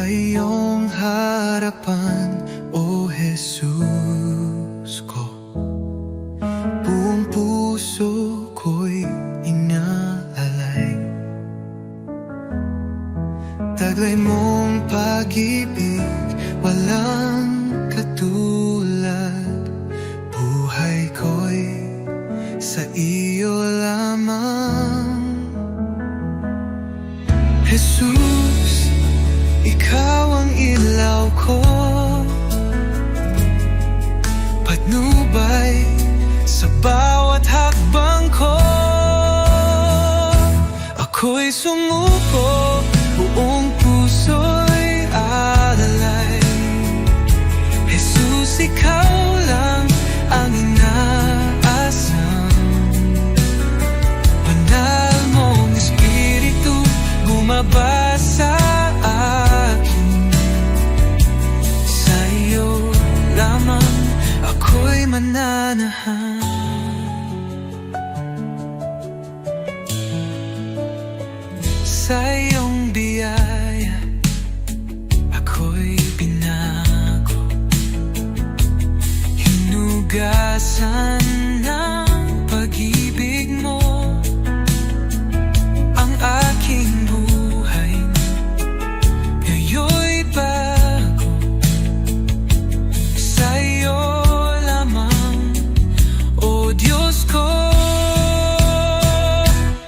iyong harapan, O Jesus ko. Buong puso ko'y inaalay, taglay mong pag-ibig, walang katulad. Buhay ko'y sa iyo lamang. Jesus, ikaw ang ilaw ko, patnubay sa bawat hakbang ko. Ako'y sumuko, buong puso'y alalay. Jesus, ikaw lang ang inaasam. Banal mong Espiritu bumaba sa akin. Sa iyo lamang ako'y mananahan. Sa iyong biyaya ako'y binago, hinugasan ng pag-ibig mo ang aking buhay. Ngayon'y bago, sa iyo lamang, O Diyos ko.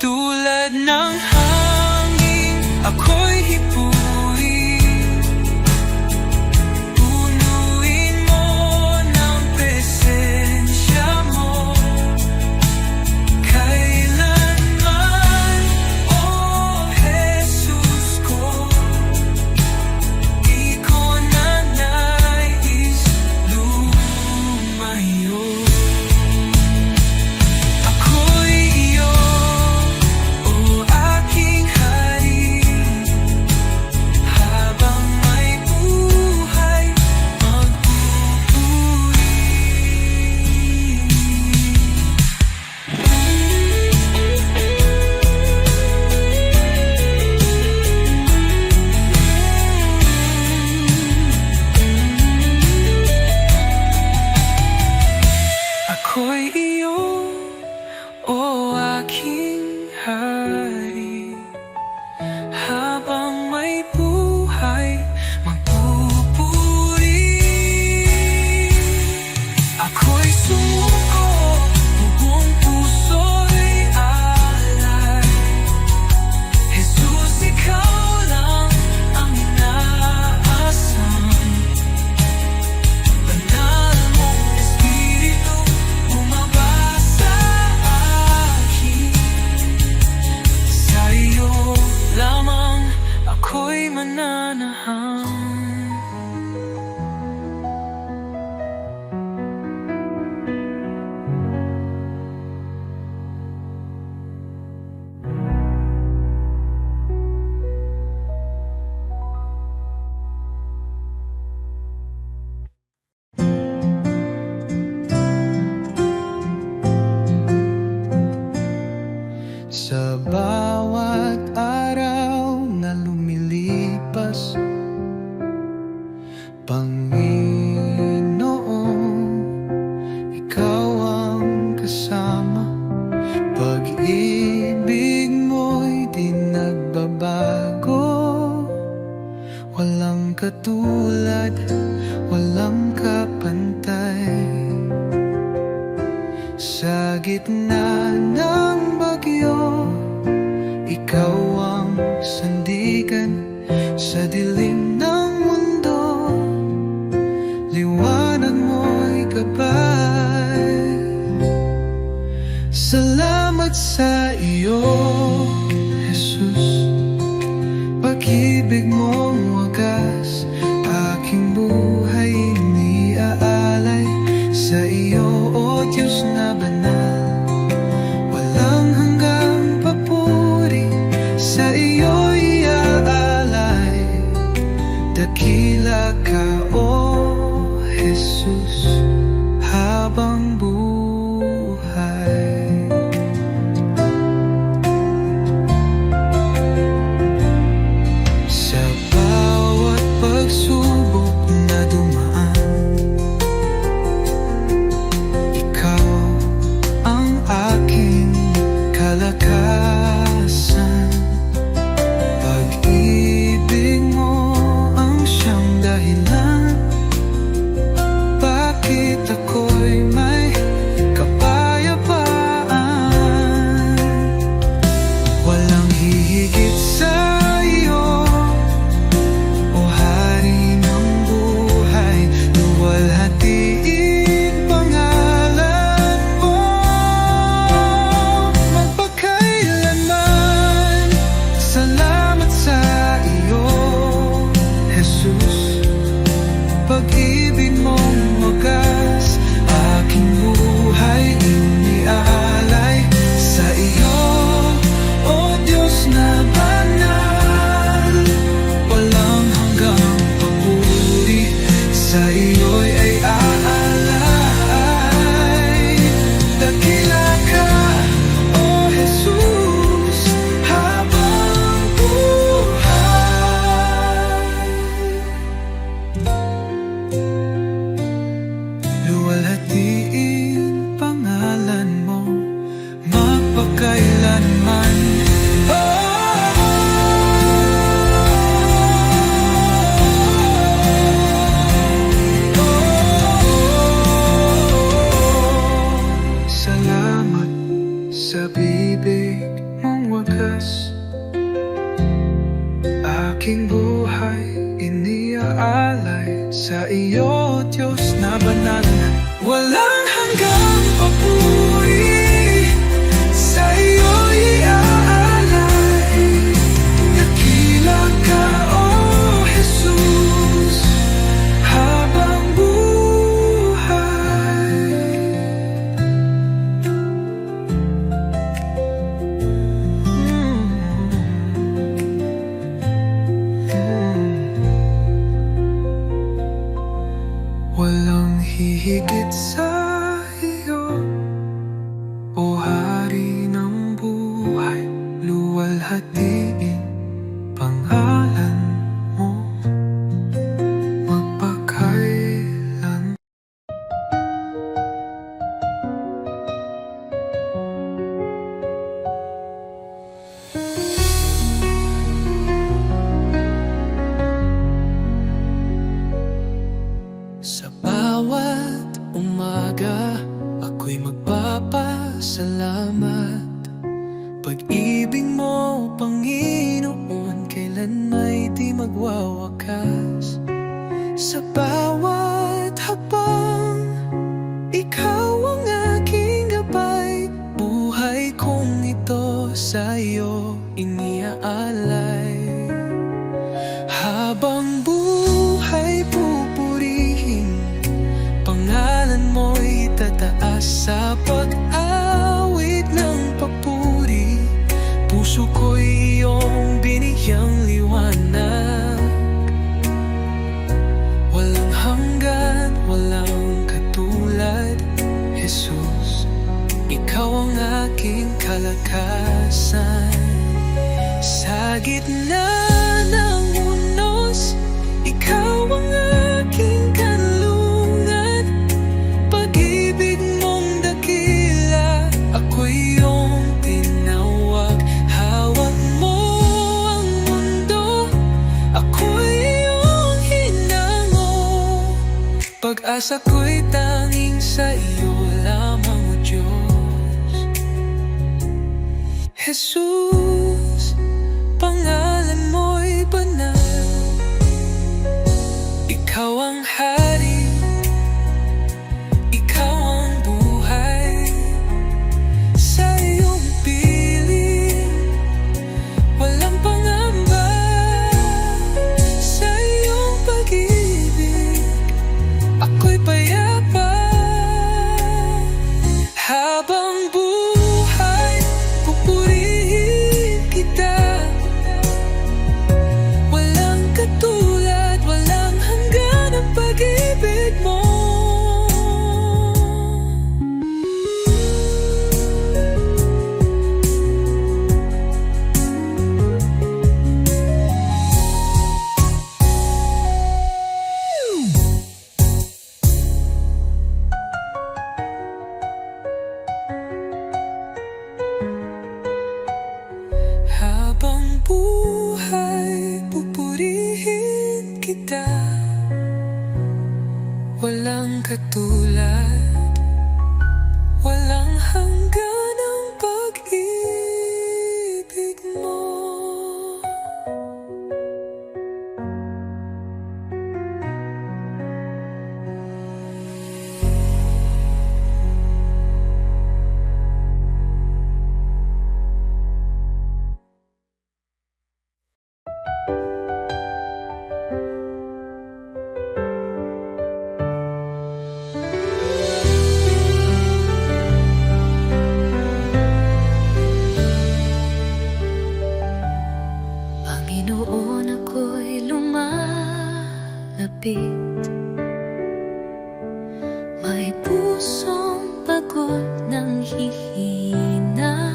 Tulad ng hangin ako'y hipuin, punuin mo ng presensya mo kailanman, O Jesus ko. Di ko na nais lumayo. Ako'y iyo, O aking hari, habang may buhay magpupuri. Ako'y iyo, O aking hari, habang may buhay magpupuri. Ako'y sumuko, buong puso'y alay. Jesus, ikaw lang ang inaasam. Banal mong Espiritu bumaba sa akin. Sa iyo lamang ako'y mananahan. Sa bawat araw na lumilipas, Panginoon, ikaw ang kasama. Pag-ibig mo'y di nagbabago, walang katulad, walang kapantay. Sa gitna ng bagyo, ikaw ang sandigan. Sa dilim ng mundo, liwanag mo'y gabay. Salamat sa iyo, Jesus, pag-ibig mong wagas. Aking buhay iniaalay sa iyo, O Diyos na banal. Walang hanggang papuri, sa iyo iaalay. Dakila ka, O Jesus, habang buhay. Sa bawat pagsubok na dumaan. Ikaw ang aking kalakasan. Pag-ibig mo ang siyang dahilan bakit ako'y may kapayapaan. Walang hihigit sa iyo, o hari ng buhay. Luwalhatiin pangalan mo magpakailanman. Salamat sa iyo, Jesus. Pag-ibig mong wagas aking buhay iniaalay sa iyo, o Diyos na banal. Walang hanggang papuri sa iyo'y ay aalay. Dakila ka, o Jesus, habang buhay. Luwalhatiin pangalan mo magpakailanman. Salamat sa bibig mong wagas aking buhay iniaalay sa iyo, Diyos na banal. Walang hanggang papuri sa iyo iaalay. Dakila ka, o Jesus, habang buhay. Walang hihigit sa iyo, o hari ng buhay. Luwalhatiin pangalan mo magpakailan. Sa bawat umaga ako'y magpapasalamat. Pag-ibig mo, Panginoon, kailan may di magwawakas. Sa bawat hakbang, ikaw ang aking gabay. Buhay kong ito sa iyo iniaalay. Habang buhay pupurihin pangalan mo'y tataas sa pag-awit ng papuri. Puso ko'y iyong biniyang liwanag. Walang hanggan, walang katulad, Jesus. Ikaw ang aking kalakasan. Sa gitna ng unos, ikaw ang aking kanlungan. Pag-ibig mong dakila, ako'y iyong tinawag. Hawak mo ang mundo, ako'y iyong hinango. Pag-asa ko'y tanging sa iyo lamang, o Diyos. Jesus, pangalan mo'y banal. Ikaw ang hari, ikaw ang buhay. Sa iyong piling, walang pangamba. Sa iyong pag-ibig, ako'y payapa. Habang buhay, pupurihin kita. Walang katulad, walang hanggan ang pag-ibig. walang katulad, walang hanggan ang pag-ibig mo. Panginoon, ako'y lumalapit, may pusong pagod ng hihina.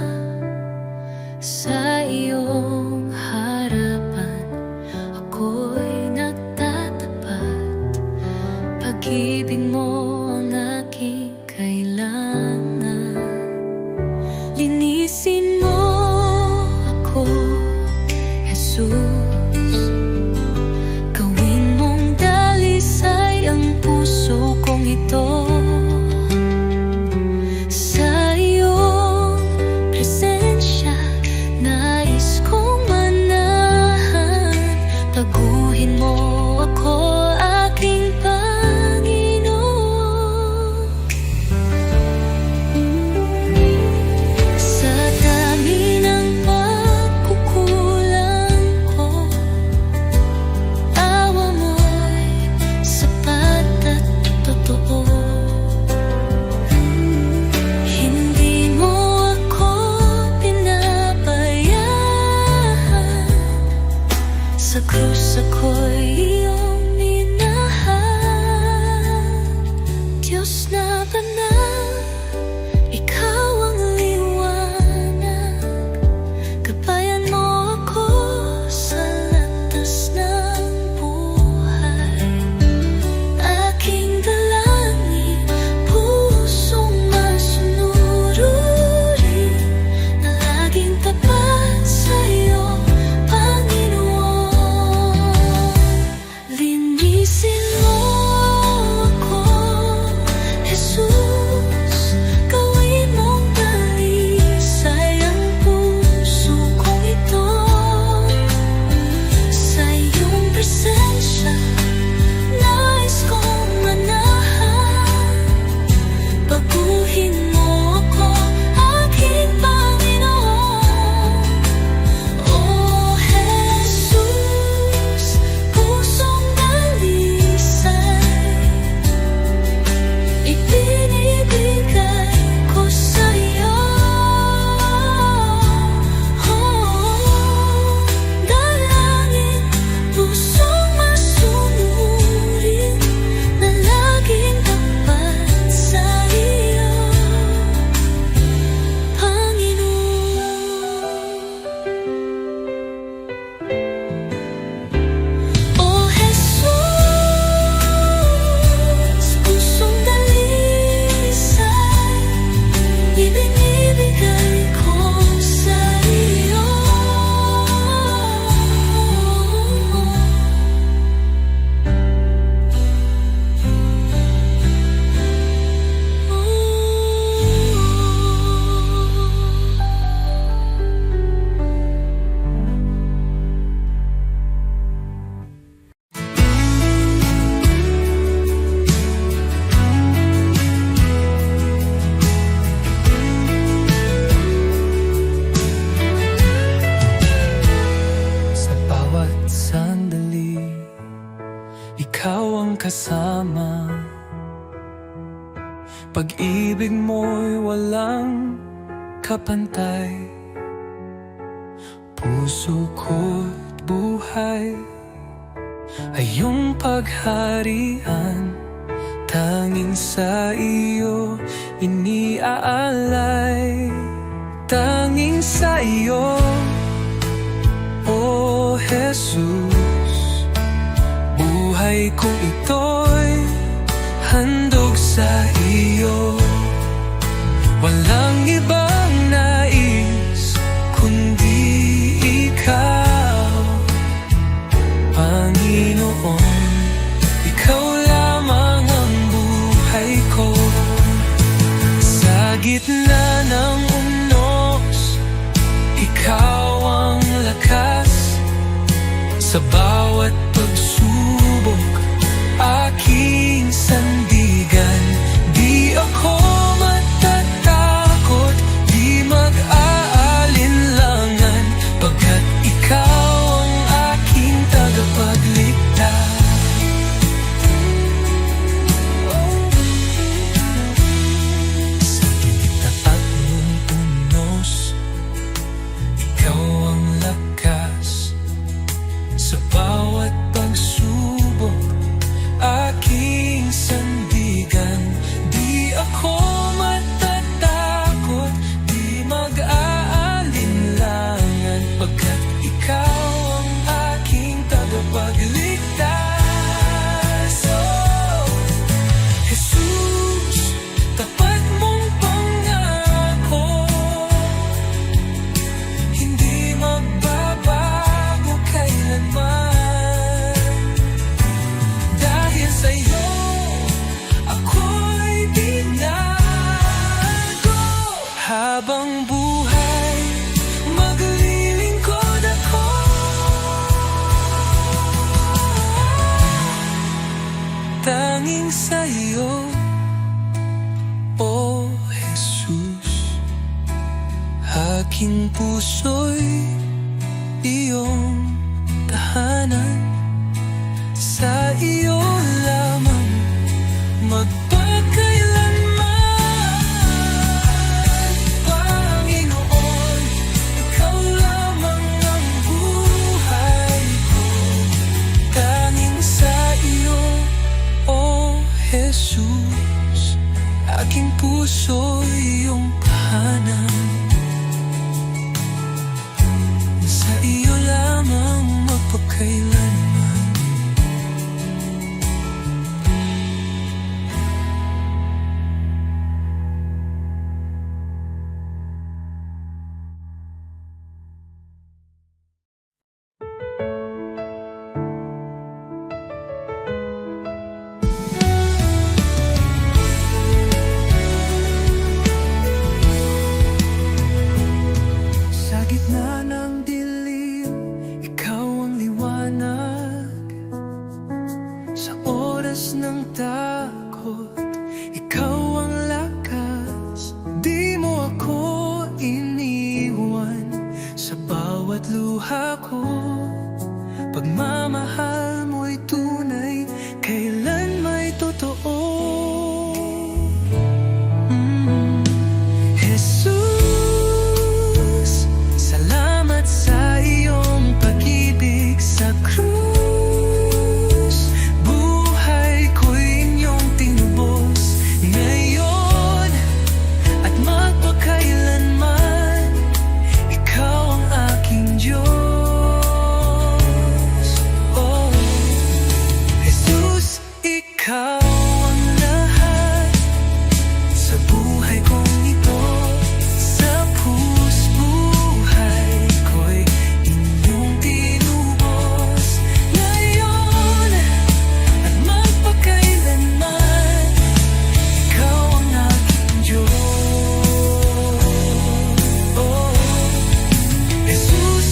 Sa iyong harapan ako'y nagtatapat, pag-ibig mo ang aking kailangan. Linisin mo ako, Jesus, gawin mong dalisay ang puso kong ito. Sa iyong presensya, nais kong manahan. Taguhin mo ako, aking Panginoon. Sa dami ng pagkukulang ko, awa mo'y sapat at totoo. Hindi mo ako pinabayaan, sa krus ako'y iyong minahal. Diyos na banal, ikaw ang liwanag, gabayan mo ako sa landas ng buhay. Aking dalangin, pusong masunurin, na laging tapat sa iyo, Panginoon. Linisin mo ako, Jesus, gawin mong dalisay ang puso kong ito. Sa iyong presensya, nais kong manahan. Baguhin mo ako, aking Panginoon. O Jesus, pusong dalisay, ibinibigay ko sa iyo. Dalangin, pusong masunurin, na laging tapat sa iyo, Panginoon. O Jesus, pusong dalisay, ibinibigay ko sa iyo. Sa bawat sandali, ikaw ang kasama. Pag-ibig mo'y walang kapantay. Puso ko't buhay ay iyong pagharian. Tanging sa iyo iniaalay, tanging sa iyo, O Jesus. Buhay ko ito'y handog sa iyo, walang ibang nais kundi ikaw, Panginoon. Ikaw lamang ang Sa bawat pagsubok, aking sandigan. Di ako matatakot, di mag-aalinlangan, pagkat ikaw ang aking tagapagligtas. Sa ginitaat mong unos, ikaw ang lakas. Sa bawat pagsubok, aking sandigan. Di ako matatakot, di mag-aalinlangan, pagkat ikaw ang aking tagapagligtas. Oh, Jesus, tapat mong pangako, hindi magbabago kailanman. Dahil sa'yo, ako'y binago. Habang buhay, maglilingkod ako. Tanging sa'yo, O Jesus, aking puso'y iyong tahanan. Sa iyo lamang magpakailanman. Panginoon, ikaw lamang ang buhay ko. Tanging sa iyo, O Jesus, aking puso iyong tahanan. Sa iyo lamang magpakailanman. Sa gitna ng dilim, ikaw ang liwanag. Sa oras ng takot, ikaw ang lakas. Di mo ako iniwan sa bawat luha ko. Pagmamahal mo'y tunay, kailan may totoo. Jesus, salamat sa iyong pag-ibig sa krus. Buhay ko'y inyong tinubos ngayon at magpakailanman. Ikaw ang aking Diyos. Oh, Jesus, ikaw ang lahat sa buhay kong ito. Sa buhay ko'y inyong tinubos ngayon at magpakailanman. Ikaw ang aking Diyos. Oh, Jesus,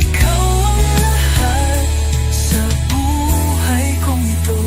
ikaw ang lahat sa buhay kong ito.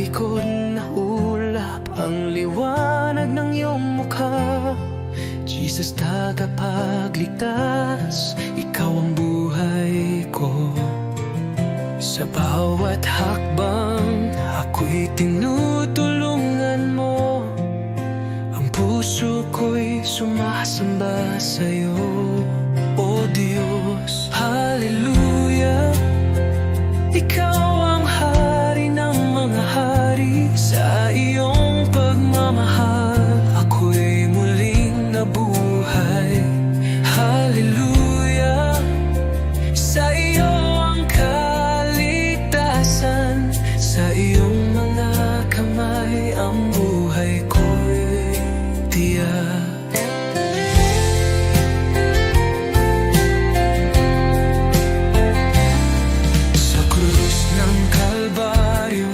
likod nahulap ang liwanag ng iyong mukha. Jesus, tagapagligtas, ikaw ang buhay ko. Sa bawat hakbang, ako'y tinutulungan mo. Ang puso ko'y sumasamba sa'yo, O Diyos. Hallelujah, ikaw ang hari ng mga hari. Sa iyong pagmamahal, ako'y muling nabuhay. Hallelujah, sa iyo ang kaligtasan. Sa iyong mga kamay ang buhay ko'y tiyak. Sa krus ng Kalbaryo,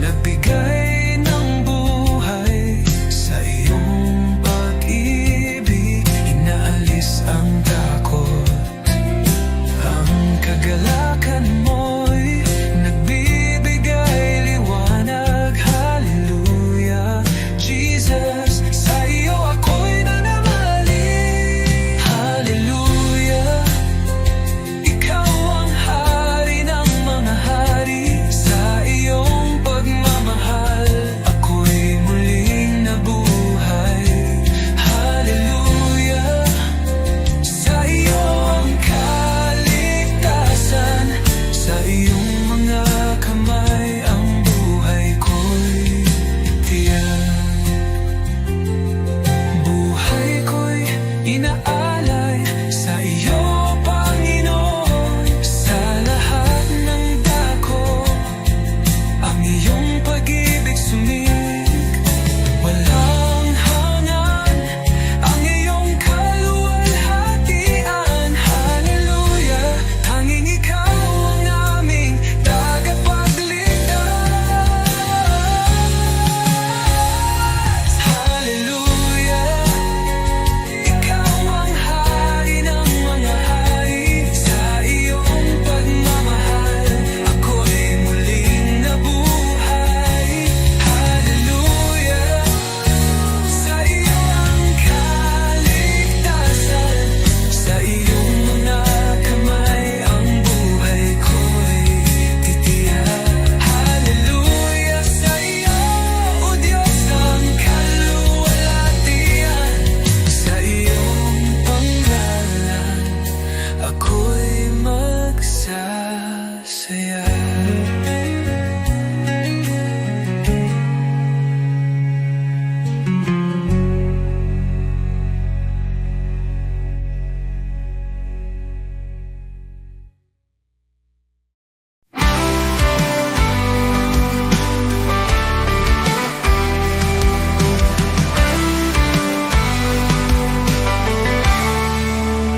nagbigay ng buhay. Sa iyong pag-ibig, inaalis ang takot. Ang kagalakan mo'y nagbibigay liwanag. Hallelujah, Jesus, sa iyo ako'y nananali. Hallelujah, ikaw ang hari ng mga hari. Sa iyong pagmamahal, ako'y muling nabuhay. Hallelujah, sa iyo ang kaligtasan. Sa iyong mga kamay ang buhay ko'y tiyak. Buhay ko'y inaalay sa iyo, Panginoon. Sa lahat ng dako, ang iyong pag-ibig sumig. Walang hanggan ang iyong kaluwalhatian. Hallelujah, tanging ikaw ang aming tagapagligtas. Hallelujah, ikaw ang hari ng mga hari. Sa iyong pagmamahal, ako'y muling nabuhay. Hallelujah, sa iyo ang kaligtasan. Sa iyong mga kamay ang buhay ko'y titiyak. Hallelujah, sa iyo, O Diyos, ang kaluwalhatian. Sa iyong panggalan, ako'y magsasaya.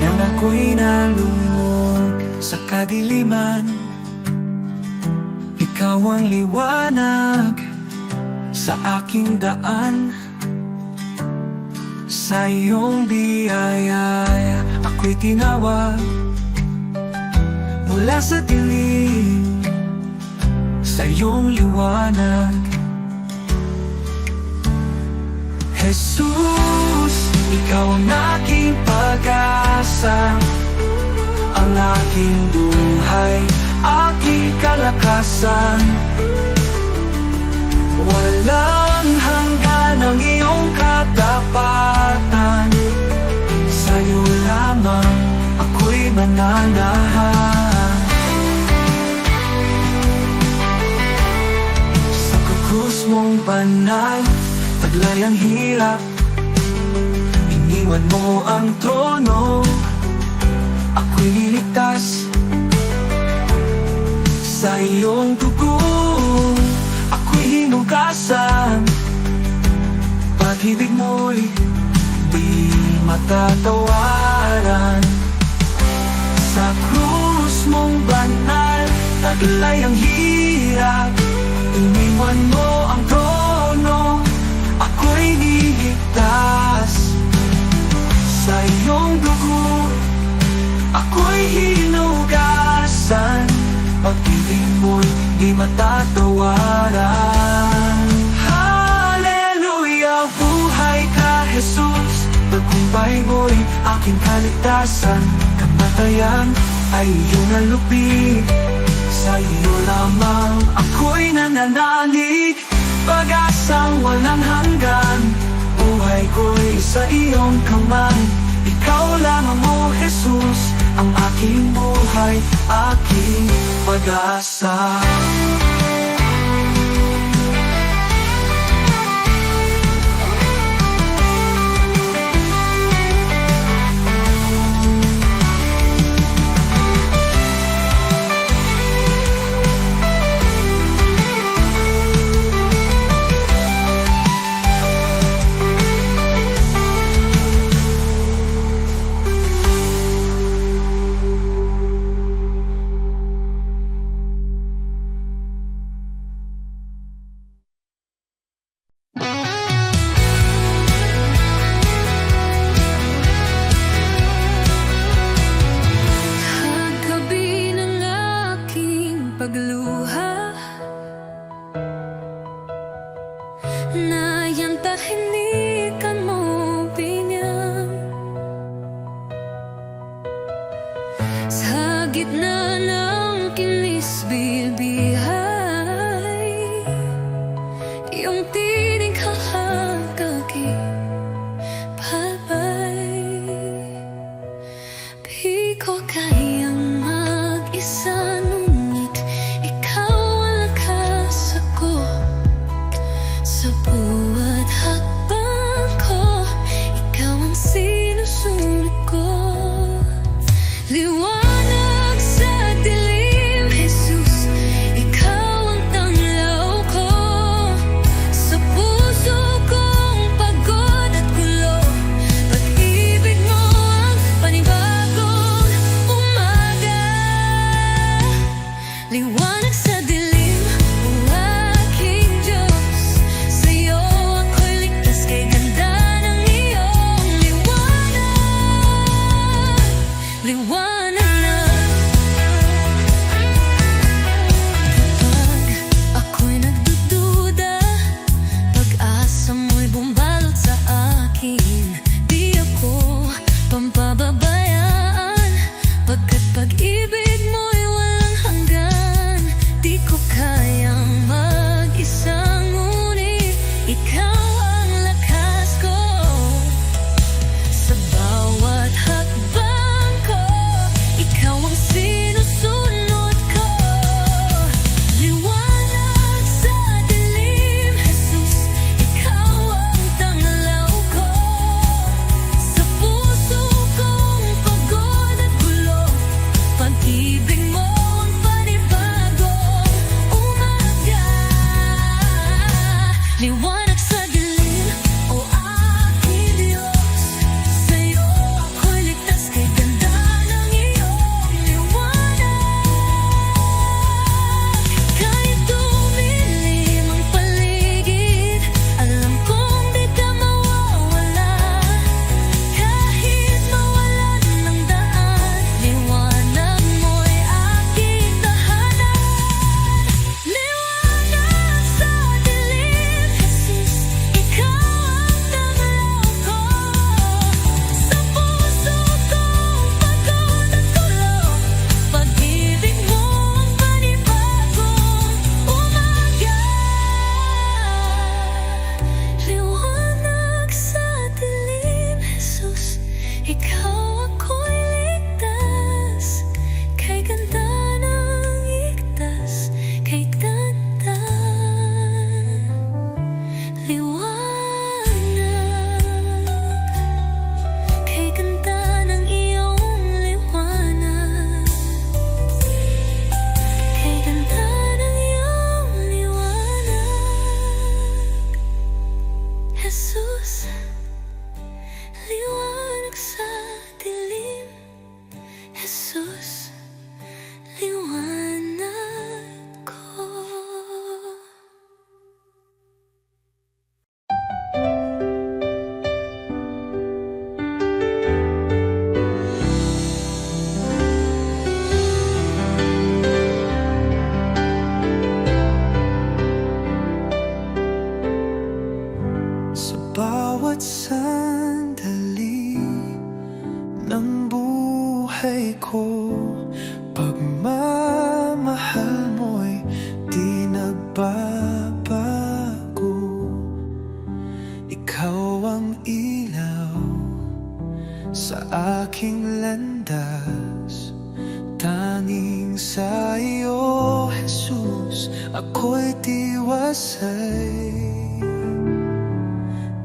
Nang ako'y nalulog sa kadiliman, ikaw ang liwanag sa aking daan. Sa iyong biyaya, ako'y tinawag mula sa dilim, sa iyong liwanag. Jesus, ikaw ang aking pag-asa, ang aking buhay, aking kalakasan. Walang hanggan ang iyong katapatan. Sa'yo lamang ako'y mananahan. Sa krus mong banal, taglay ang hirap. Iniwan mo ang trono, ako'y niligtas. Sa iyong dugo, ako'y hinugasan. Pag-ibig mo'y di matatawaran. Sa krus mong banal, taglay ang hirap. Iniwan mo ang trono, ako'y niligtas. Sa iyong dugo, ako'y hinugasan. pag-ibig mo'y di matatawaran. Hallelujah, buhay ka Jesus, tagumpay mo'y aking kaligtasan. Kamatayan ay iyong nalupig, sa iyo lamang ako'y nananalig. Pag-asang walang hanggan, buhay ko'y sa iyong kamay. Ikaw lamang mo Jesus, ang aking buhay, aking pag-asa. Kagabi ng aking pagluha, na iyang tahimik mo binyag. Sa gitna ng kinis-bilbihay, iyong tinig hahagagipalpay. Di ko kayang mag-isa, ngunit ikaw ang lakas ako. Sa buhat hakbang ko, ikaw ang sinusunod ko. Liwanag sa dilim, Jesus, ikaw ang tanglaw ko. Sa puso kong pagod at gulo, pag-ibig mo ang panibagong umaga. Liwanag sa dilim, o aking Diyos, sa'yo ako'y ligtas, kay ganda ng iyong liwanag. Liwanag na. Kapag ako'y nagdududa, pag-asa mo'y bumalot sa akin. Di ako pampababayaan, pagkat pag-ibig mo'y walang hanggan. Di ko kayang mag-isa, ngunit ikaw ang lakas ko. Sa bawat hakbang ko, ikaw ang sinusunod ko. Liwanag sa dilim, Jesus, ikaw ang tanglaw ko. Sa puso kong pagod at gulo, pag-ibig mo ang panibagong umaga. Liwanag sa dilim, o aking Diyos, sa'yo ako'y ligtas, kay ganda ng iyong liwanag. Kahit dumilim ang paligid, alam kong di ka mawawala. Kahit mawalan ng daan, liwanag mo'y aking tahanan. Liwanag sa dilim, Jesus, ikaw ang tanglaw ko. Sa puso kong pagod at gulo, pag-ibig mo ang panibagong umaga. Liwanag sa dilim, Jesus, ikaw ako'y ligtas, kay ganda ng igtas, kay ganda. Liwanag, kay ganda ng iyong liwanag, kay ganda ng iyong liwanag. Jesus, liwanag sa dilim, Jesus, liwanag ko. sa aking landas. Tanging sa iyo, Jesus, ako'y tiwasay.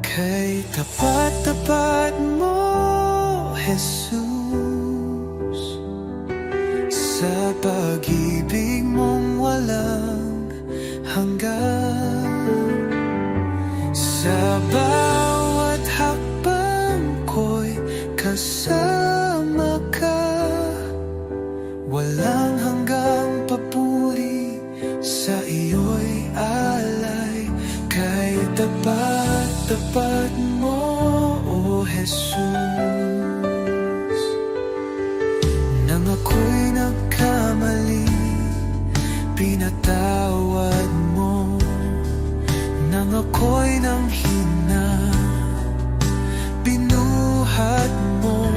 Kay tapat-tapat mo, Jesus, sa pag-ibig mong walang hanggan. Sa bawat hakbang ko'y kasama ka, walang hanggang papuri, sa iyo'y alay. Kay tapat-tapat mo, O Jesus. Nang ako'y nagkamali, pinatawad mo. Nang ako'y nanghina, binuhat mo.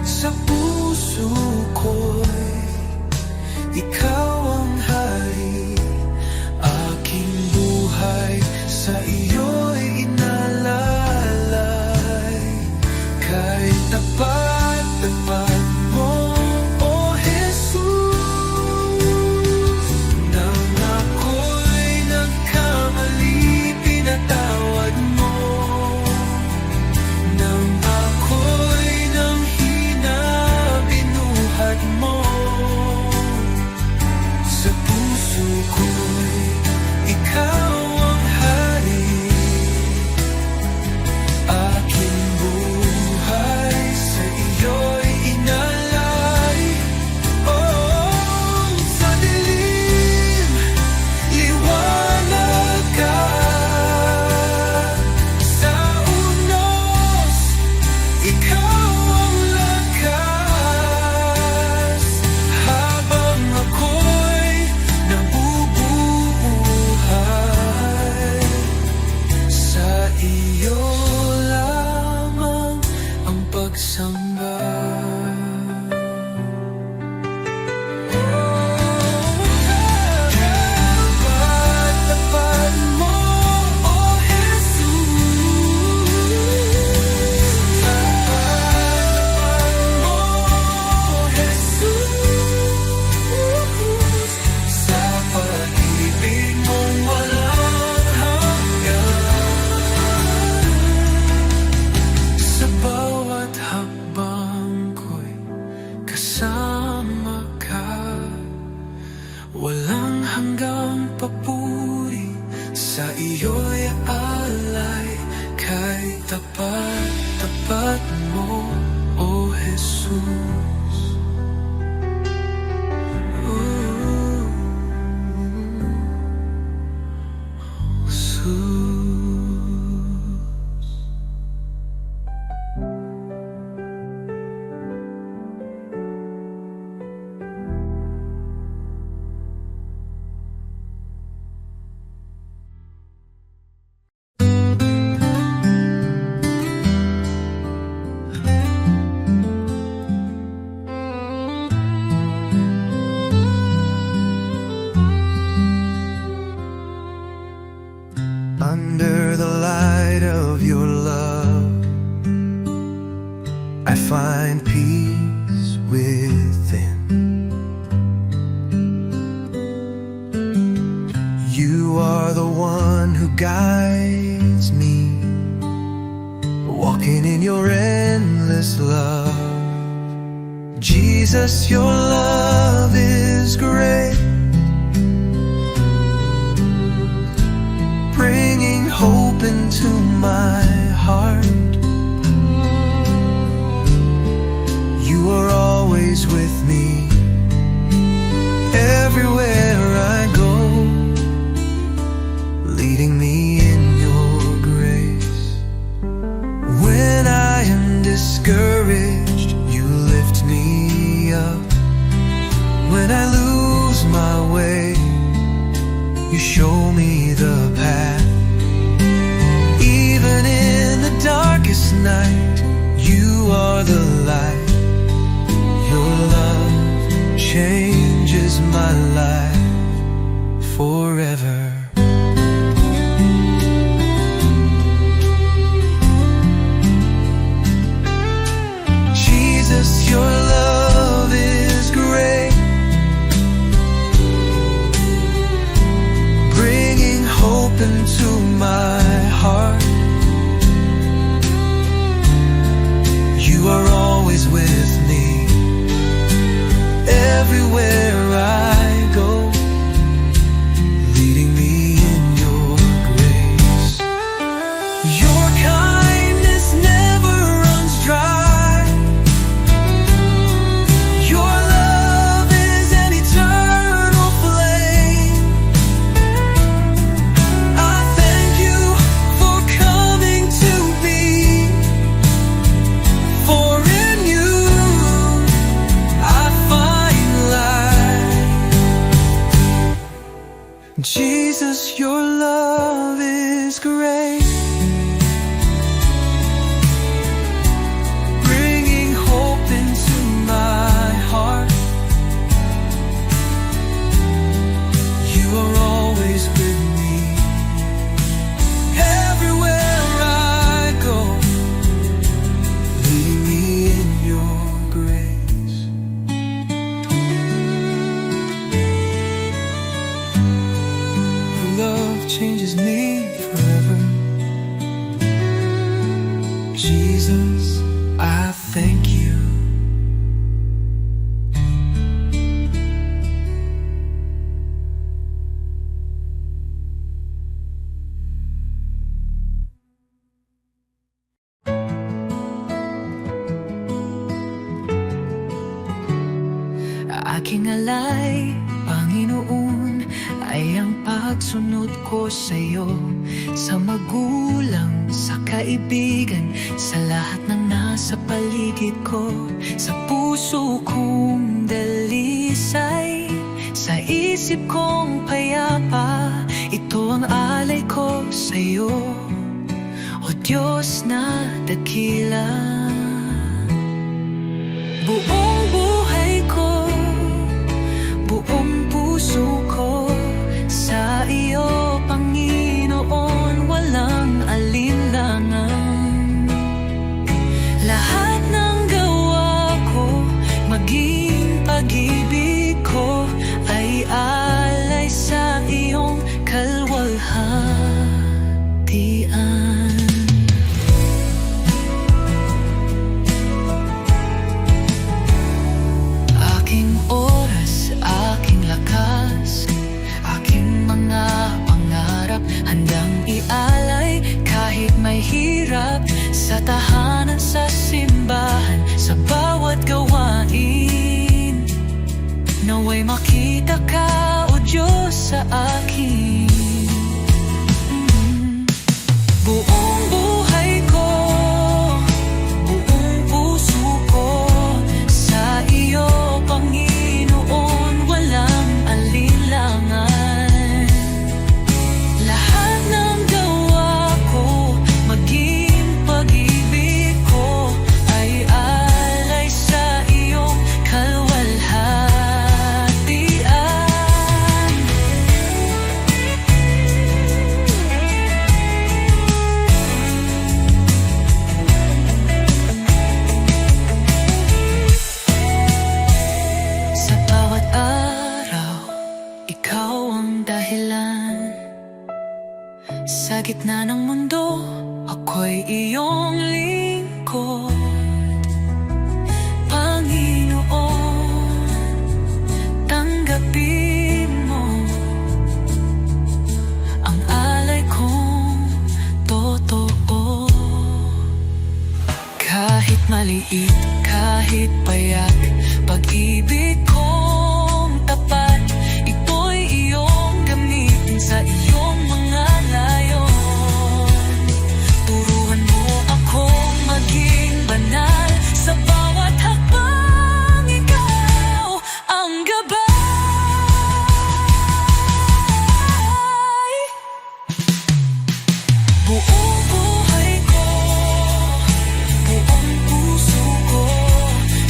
Sa puso ko'y ikaw ang hari, aking buhay sa iyo'y inalalay. Kay tapat-tapat mo, O Jesus. Nang ako'y nagkamali, pinatawad mo. Nang ako'y nanghina, binuhat mo. Sa puso ko'y ikaw ang hari, aking buhay sa iyo'y inalay. Oh, sa dilim, liwanag ka. Sa unos, ikaw ang lakas. Habang ako'y nabubuhay, sa iyo lamang ang pagsamba. Tapat-tapat mo, O Jesus. Tapat-tapat mo, O Jesus. Sa pag-ibig mong walang hanggan. Sa bawat hakbang ko'y kasama ka, walang hanggang papuri, sa iyo'y alay. Kay tapat-tapat mo, O Jesus. Ooh, Jesus. Under the light of your love, I find peace within. You are the one who guides me, walking in your endless love. Jesus, your love is great, bringing hope into my heart. You are always with me, everywhere I go, leading me in your grace. When I am discouraged, you lift me up. When I lose my way, you show me the path. Even in the darkest night, you are the light. Your love changes my life forever. Jesus, I thank you. Aking alay, Panginoon, ay ang pagsunod ko sa'yo. Sa magulang, sa kaibigan, sa lahat ng nasa paligid ko. Sa puso kong dalisay, sa isip kong payapa, ito ang alay ko sa'yo, O Diyos na dakila. Buong buhay ko, buong puso ko, sa iyo, Panginoon, walang alinlangan. Lahat ng gawa ko, maging pag-ibig ko, ay alay sa iyong kalwalhatian. Aking oras, aking lakas, aking mga pangarap, handang ialay kahit may hirap. Sa tahanan, sa simbahan, sa bawat gawain, naway makita ka, O Diyos, sa akin. Buong buhay ko, buong puso ko, sa iyo, Panginoon, walang alinlangan. Lahat ng gawa ko, maging pag-ibig ko, ay alay sa iyong kalwalhatian. Sa bawat araw, ikaw ang dahilan. Sa gitna ng mundo, ako'y iyong lingkod. Panginoon, tanggapin mo ang alay kong totoo. Kahit maliit, kahit payat, pag-ibig kong tapat, ito'y iyong gamitin sa iyong mga layon. Turuan mo akong maging banal, sa bawat hakbang ikaw ang gabay. Buong buhay ko, buong puso ko,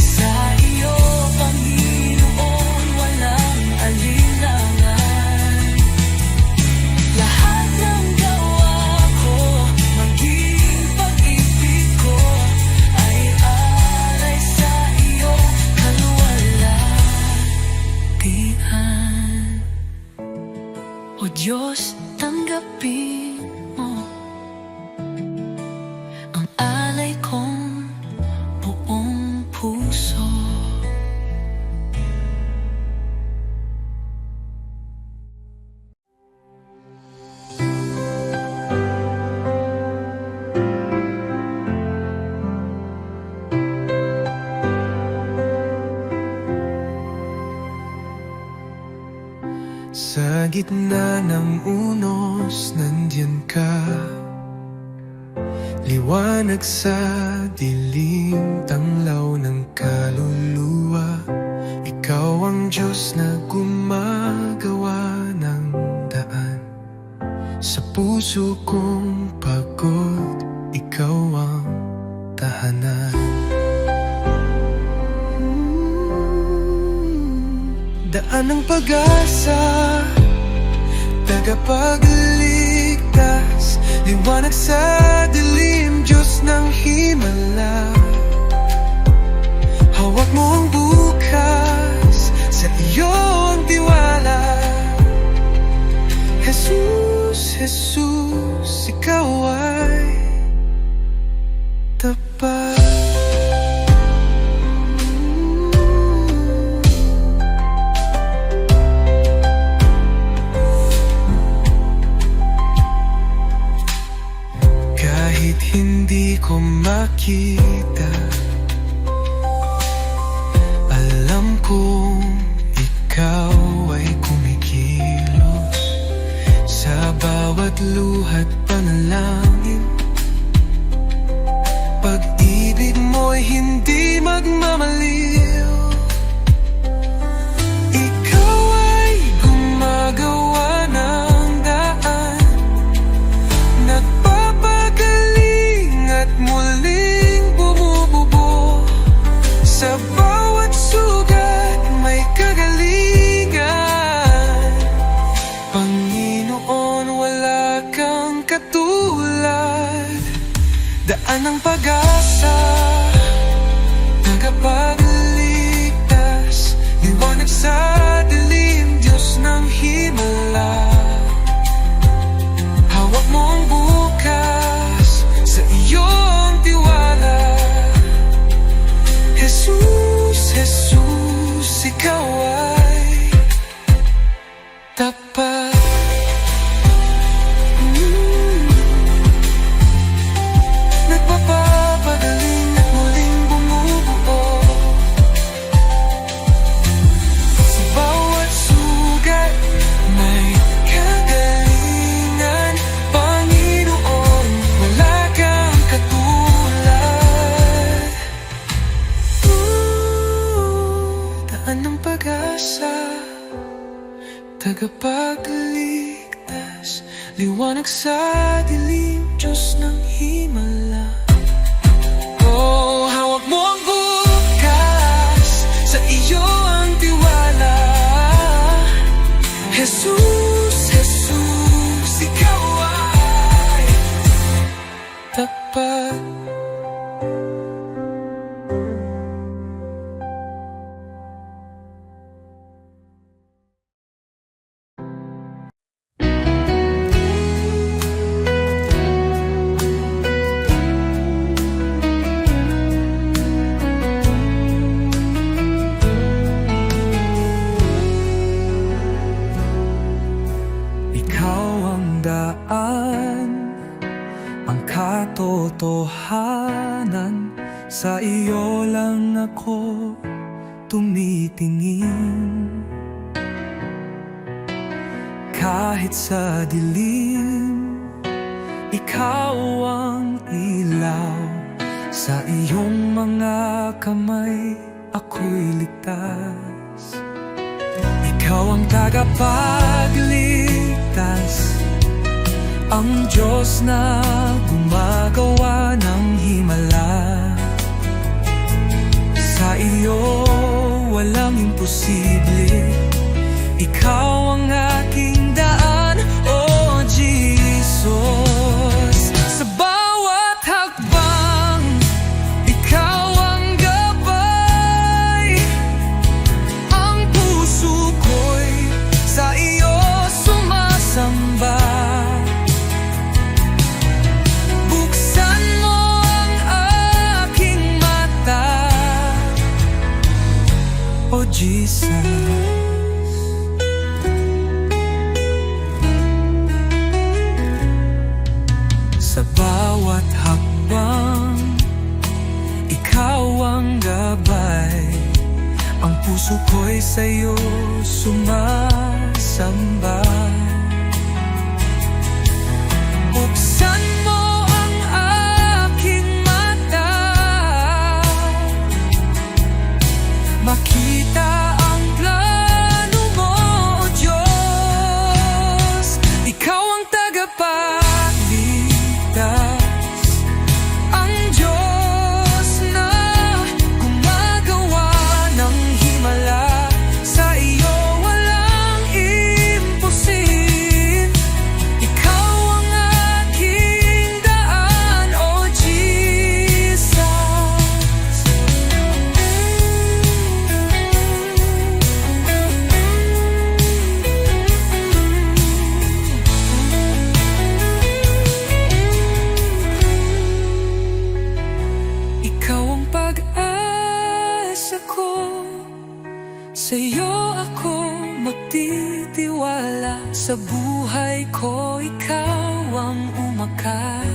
sa iyo, Panginoon, walang alinlangan. Lahat ng gawa ko, maging pag-ibig ko, ay alay sa iyo, kalwalhatian. O Diyos, tanggapin mo ang alay kong buong puso. Sa gitna ng unos, nandiyan ka. Liwanag sa dilim, tanglaw ng kaluluwa. Ikaw ang Diyos na gumagawa ng daan. Sa puso kong pagod, ikaw ang tahanan. Daan ng pag-asa, tagapagligtas, liwanag sa dilim, Diyos ng himala. Hawak mo ang bukas, sa iyo ang tiwala. Jesus, ikaw ay tapat. makita. Alam kong ikaw ay kumikilos sa bawat luha't panalangin. Pag-ibig mo'y hindi magmamaliw. Ikaw ay gumagawa ng daan, nagpapagaling at muling bumubuo. Sa bawat sugat may kagalingan. Panginoon, wala kang katulad. Daan ng pag-asa, tagapagligtas, liwanag sa dilim, Diyos ng himala. Hawak mo ang bukas, sa iyo ang tiwala. Jesus, Jesus, ikaw ay tapat. Nagpapapagaling at muling bumubuo. Sa bawat sugat may kagalingan. Panginoon, wala kang katulad. Daan ng pag-asa, tagapagligtas, liwanag sa dilim, Diyos ng himala. Oh, hawak mo ang bukas, sa iyo ang tiwala. Jesus, Jesus, ikaw ay tapat. Ang katotohanan, sa iyo lang ako tumitingin. Kahit sa dilim, ikaw ang ilaw. Sa iyong mga kamay, ako'y ligtas. Ikaw ang tagapagligtas, ang Diyos na gumagawa ng himala. Sa iyo walang imposible, ikaw ang aking daan, oh Jesus. Sa bawat hakbang, ikaw ang gabay. Ang puso ko'y sa iyo sumasamba. Oh Jesus, sa bawat hakbang, ikaw ang gabay. Ang puso ko'y sa'yo sumasamba. Buksan mo ang aking mata, makita ang plano mo, O Diyos. Ikaw ang tagapagligtas, ang Diyos na gumagawa ng himala. Sa iyo walang imposible, ikaw ang aking daan, O Jesus. Ikaw ang pag-asa ko, sa iyo ako magtitiwala. Sa buhay ko ikaw ang umakay.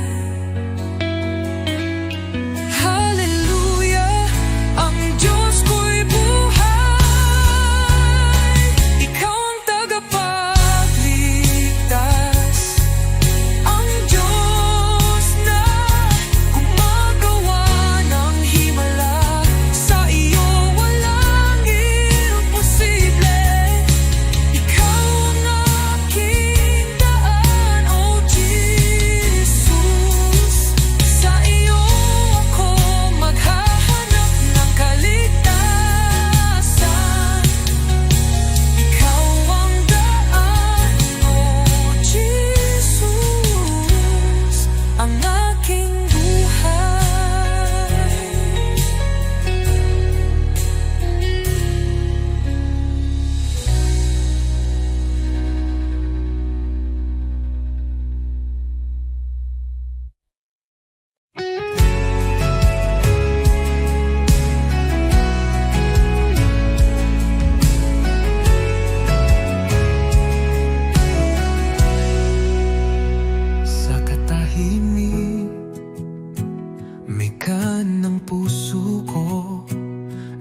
pinagdadaanan ng puso ko.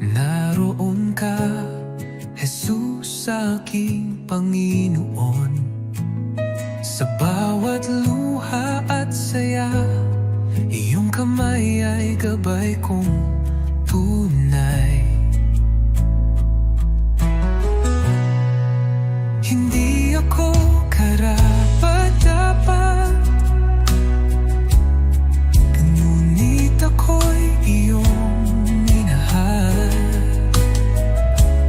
Naroon ka, Jesus, aking Panginoon. Sa bawat luha at saya, iyong kamay ay gabay kong tunay. Hindi ako karapat-dapat, ngunit ako'y iyong minahal.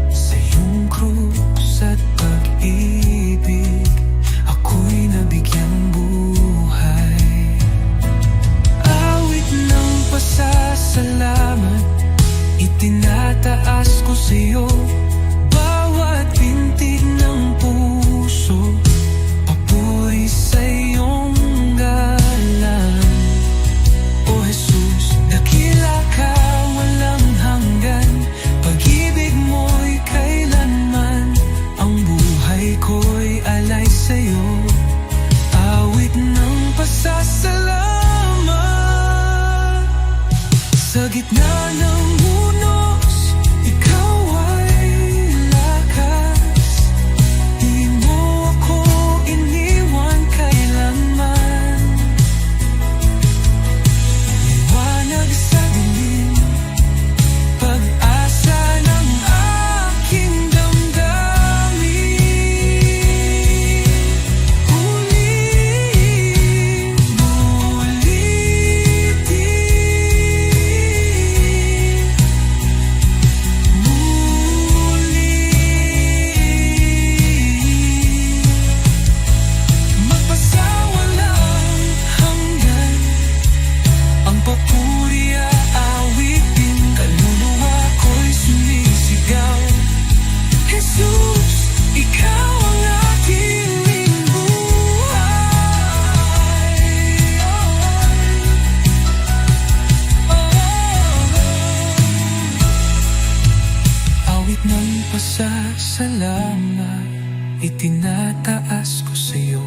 Sa iyong krus at pag-ibig, ako'y nabigyang buhay. Awit ng pasasalamat, itinataas ko sa iyo. Bawat pintig ng puso, papuri sa iyong galang. O Jesus, dakila ka, walang hanggan. Pag-ibig mo'y kailanman, ang buhay ko'y alay sa'yo. Awit ng pasasalamat, sa gitna ng unos, ikaw ay lakas. Di mo ako iniwan kailanman. Liwanag sa dilim, pag-asa ng aking damdamin. Ulitin, magpasawalang hanggan, ang papuri aawitin. Kaluluwa ko'y sumisigaw. Jesus, ikaw ang aking buhay. Awit ng pasasalamat, itinataas ko sa'yo.